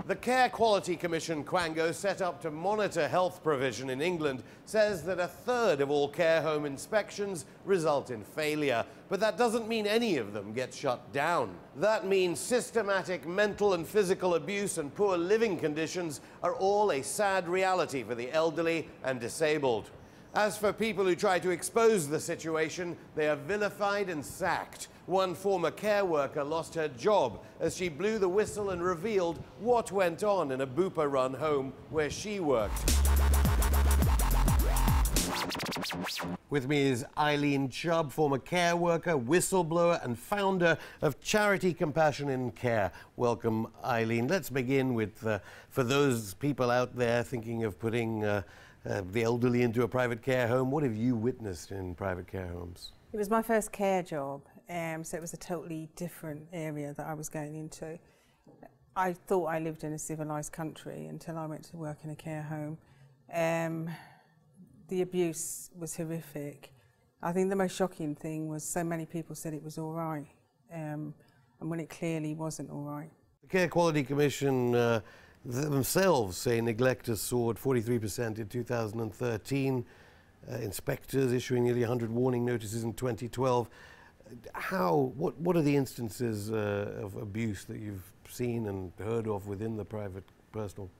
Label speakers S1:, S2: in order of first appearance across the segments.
S1: The Care Quality Commission, Quango, set up to monitor health provision in England, says that a third of all care home inspections result in failure. But that doesn't mean any of them get shut down. That means systematic mental and physical abuse and poor living conditions are all a sad reality for the elderly and disabled. As for people who try to expose the situation, they are vilified and sacked. One former care worker lost her job as she blew the whistle and revealed what went on in a Bupa-run home where she worked. With me is Eileen Chubb, former care worker, whistleblower and founder of charity Compassion in Care. Welcome, Eileen. Let's begin with, for those people out there thinking of putting the elderly into a private care home, what have you witnessed in private care homes?
S2: It was my first care job, so it was a totally different area that I was going into. I thought I lived in a civilised country until I went to work in a care home. The abuse was horrific. I think the most shocking thing was so many people said it was all right, and when it clearly wasn't all right.
S1: The Care Quality Commission themselves say neglect has soared 43% in 2013. Inspectors issuing nearly 100 warning notices in 2012. What are the instances of abuse that you've seen and heard of within the private, personal,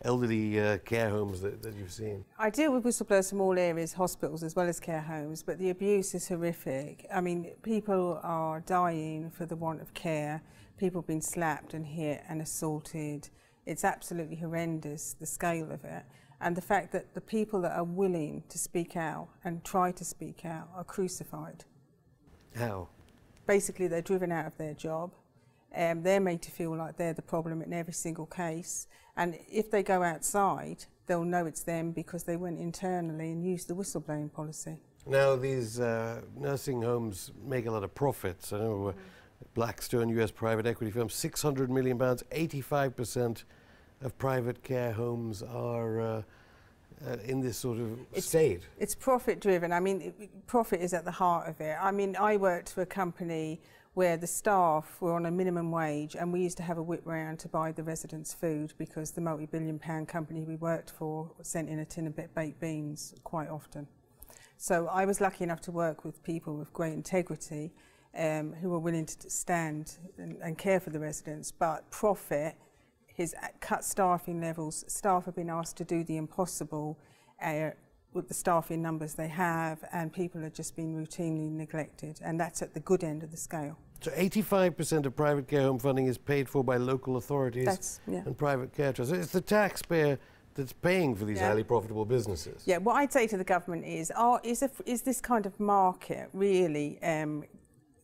S1: elderly care homes that you've seen?
S2: I deal with whistleblowers from all areas, hospitals as well as care homes, but the abuse is horrific. I mean, people are dying for the want of care. People have been slapped and hit and assaulted. It's absolutely horrendous, the scale of it. And the fact that the people that are willing to speak out and try to speak out are crucified.
S1: How?
S2: Basically, they're driven out of their job. They're made to feel like they're the problem in every single case. And if they go outside, they'll know it's them because they went internally and used the whistleblowing policy.
S1: Now, these nursing homes make a lot of profits. I know Blackstone, US private equity firm, £600 million, 85% of private care homes are in this sort of state.
S2: It's profit driven. I mean, profit is at the heart of it. I mean, I worked for a company where the staff were on a minimum wage and we used to have a whip round to buy the residents food because the multi-billion-pound company we worked for sent in a tin of baked beans quite often. So I was lucky enough to work with people with great integrity who were willing to stand and care for the residents, but profit has cut staffing levels. Staff have been asked to do the impossible with the staffing numbers they have, and people have just been routinely neglected, and that's at the good end of the scale.
S1: So 85% of private care home funding is paid for by local authorities and private care trusts. It's the taxpayer that's paying for these highly profitable businesses.
S2: Yeah, what I'd say to the government is this kind of market really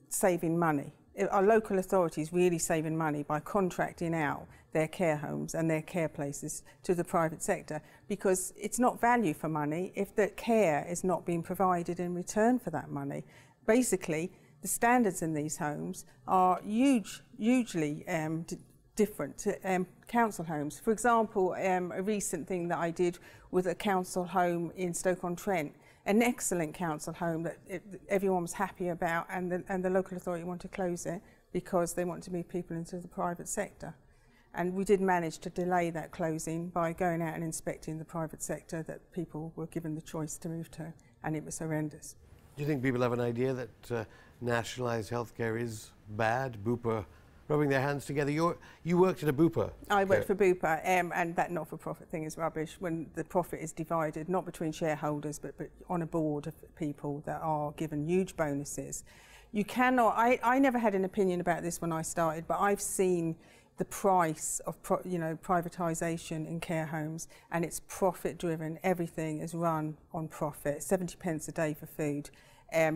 S2: saving money? Are local authorities really saving money by contracting out their care homes and their care places to the private sector? Because it's not value for money if the care is not being provided in return for that money. Basically, the standards in these homes are hugely different to council homes. For example, a recent thing that I did with a council home in Stoke-on-Trent, an excellent council home that everyone was happy about, and the local authority wanted to close it because they want to move people into the private sector. And we did manage to delay that closing by going out and inspecting the private sector that people were given the choice to move to, and it was horrendous.
S1: Do you think people have an idea that nationalised healthcare is bad? Bupa rubbing their hands together. You worked at a Bupa.
S2: I worked for Bupa, and that not-for-profit thing is rubbish when the profit is divided, not between shareholders, but on a board of people that are given huge bonuses. You cannot, I never had an opinion about this when I started, but I've seen the price of privatisation in care homes, and it's profit-driven. Everything is run on profit, 70 pence a day for food.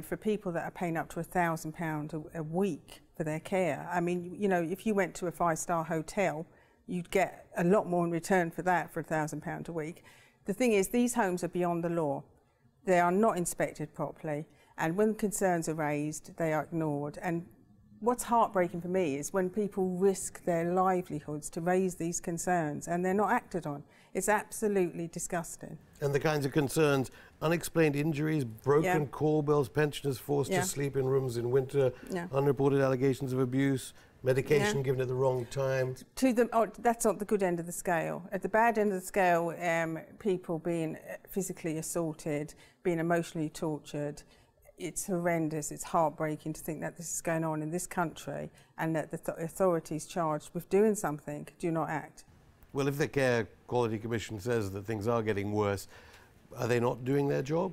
S2: For people that are paying up to £1,000 a week for their care. I mean, you know, if you went to a 5-star hotel, you'd get a lot more in return for that for £1,000 a week. The thing is, these homes are beyond the law. They are not inspected properly, and when concerns are raised, they are ignored. And what's heartbreaking for me is when people risk their livelihoods to raise these concerns and they're not acted on. It's absolutely disgusting.
S1: And the kinds of concerns, unexplained injuries, broken call bells, pensioners forced to sleep in rooms in winter, unreported allegations of abuse, medication given at the wrong time.
S2: That's not the good end of the scale. At the bad end of the scale, people being physically assaulted, being emotionally tortured. It's horrendous, it's heartbreaking to think that this is going on in this country and that the authorities charged with doing something do not act.
S1: Well, if the Care Quality Commission says that things are getting worse, are they not doing their job?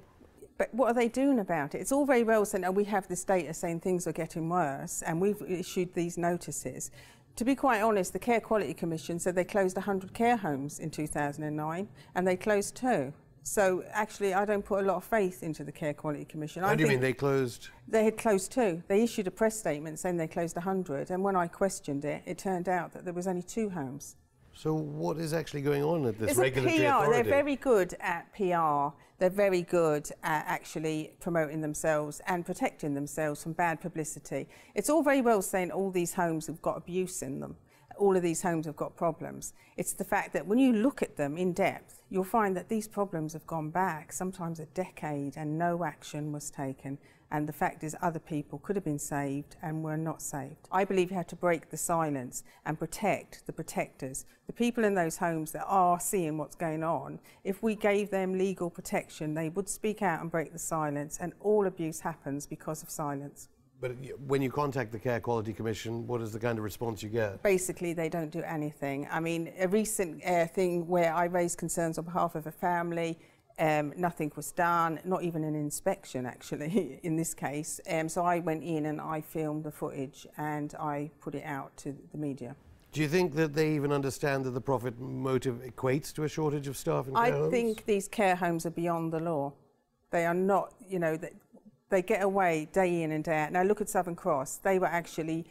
S2: But what are they doing about it? It's all very well saying, oh, we have this data saying things are getting worse and we've issued these notices. To be quite honest, the Care Quality Commission said they closed 100 care homes in 2009 and they closed 2. So actually, I don't put a lot of faith into the Care Quality Commission.
S1: What do you mean they closed?
S2: They had closed 2. They issued a press statement saying they closed 100, and when I questioned it, it turned out that there was only 2 homes.
S1: So what is actually going on at this
S2: It's
S1: regulatory
S2: PR.
S1: authority?
S2: They're very good at PR. They're very good at actually promoting themselves and protecting themselves from bad publicity. It's all very well saying all these homes have got abuse in them. All of these homes have got problems. It's the fact that when you look at them in depth, you'll find that these problems have gone back, sometimes a decade, and no action was taken. And the fact is other people could have been saved and were not saved. I believe you have to break the silence and protect the protectors. The people in those homes that are seeing what's going on, if we gave them legal protection, they would speak out and break the silence, and all abuse happens because of silence.
S1: But when you contact the Care Quality Commission, what is the kind of response you get?
S2: Basically, they don't do anything. I mean, a recent thing where I raised concerns on behalf of a family, nothing was done, not even an inspection, actually, in this case. So I went in and I filmed the footage and I put it out to the media.
S1: Do you think that they even understand that the profit motive equates to a shortage of staff in care homes?
S2: I think these care homes are beyond the law. They are not, you know, they get away day in and day out. Now look at Southern Cross. They were actually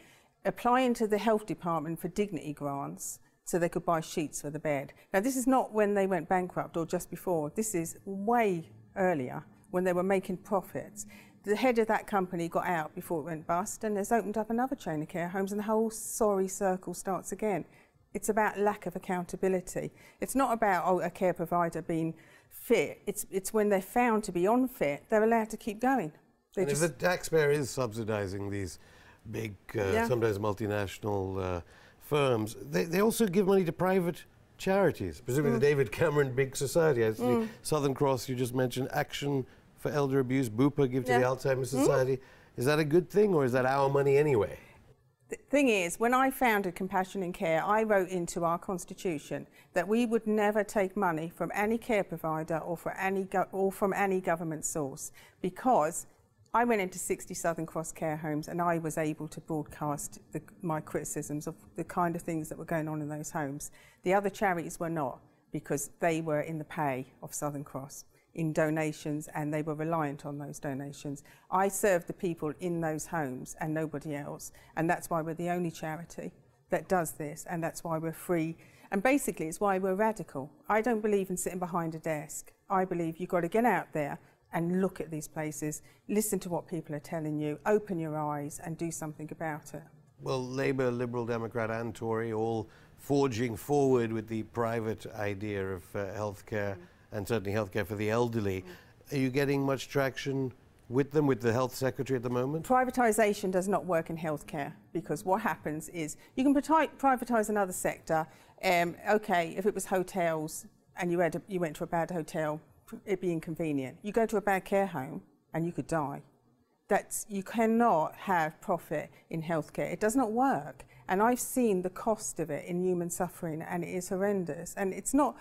S2: applying to the health department for dignity grants so they could buy sheets for the bed. Now this is not when they went bankrupt or just before. This is way earlier when they were making profits. The head of that company got out before it went bust and has opened up another chain of care homes and the whole sorry circle starts again. It's about lack of accountability. It's not about a care provider being fit. It's when they're found to be unfit, they're allowed to keep going.
S1: And if the taxpayer is subsidising these big, sometimes multinational firms, they also give money to private charities, presumably the David Cameron Big Society. Southern Cross, you just mentioned, Action for Elder Abuse, Bupa give to the Alzheimer's Society. Is that a good thing or is that our money anyway?
S2: The thing is, when I founded Compassion in Care, I wrote into our constitution that we would never take money from any care provider or from any government source, because I went into 60 Southern Cross care homes and I was able to broadcast my criticisms of the kind of things that were going on in those homes. The other charities were not, because they were in the pay of Southern Cross in donations and they were reliant on those donations. I served the people in those homes and nobody else, and that's why we're the only charity that does this, and that's why we're free. And basically it's why we're radical. I don't believe in sitting behind a desk. I believe you've got to get out there and look at these places, listen to what people are telling you, open your eyes and do something about it.
S1: Well, Labour, Liberal Democrat and Tory all forging forward with the private idea of healthcare and certainly healthcare for the elderly. Are you getting much traction with them, with the Health Secretary at the moment?
S2: Privatisation does not work in healthcare, because what happens is you can privatise another sector. Okay, if it was hotels and you went to a bad hotel, it'd be inconvenient. You go to a bad care home and you could die. You cannot have profit in healthcare. It does not work. And I've seen the cost of it in human suffering, and it is horrendous. And it's not,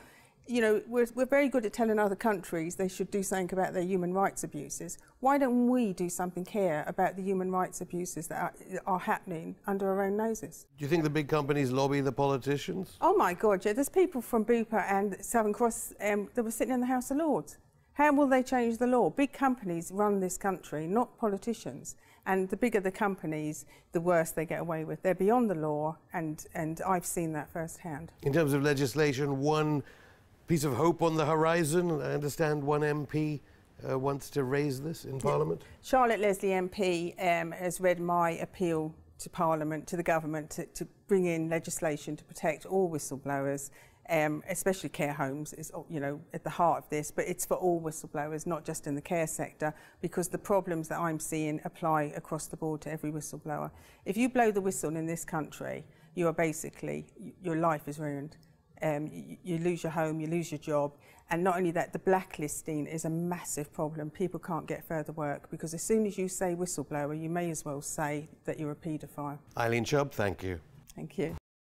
S2: you know, we're very good at telling other countries they should do something about their human rights abuses. Why don't we do something here about the human rights abuses that are happening under our own noses?
S1: Do you think the big companies lobby the politicians?
S2: Oh my God, yeah. There's people from Bupa and Southern Cross that were sitting in the House of Lords. How will they change the law? Big companies run this country, not politicians. And the bigger the companies, the worse they get away with. They're beyond the law, and I've seen that firsthand.
S1: In terms of legislation, one piece of hope on the horizon. I understand one MP wants to raise this in Parliament.
S2: Charlotte Leslie MP has read my appeal to Parliament, to the government, to bring in legislation to protect all whistleblowers. especially care homes is, you know, at the heart of this, but it's for all whistleblowers, not just in the care sector, because the problems that I'm seeing apply across the board to every whistleblower. If you blow the whistle in this country, you are basically, your life is ruined. You lose your home, you lose your job, and not only that, the blacklisting is a massive problem. People can't get further work because as soon as you say whistleblower, you may as well say that you're a paedophile.
S1: Eileen Chubb, thank you.
S2: Thank you.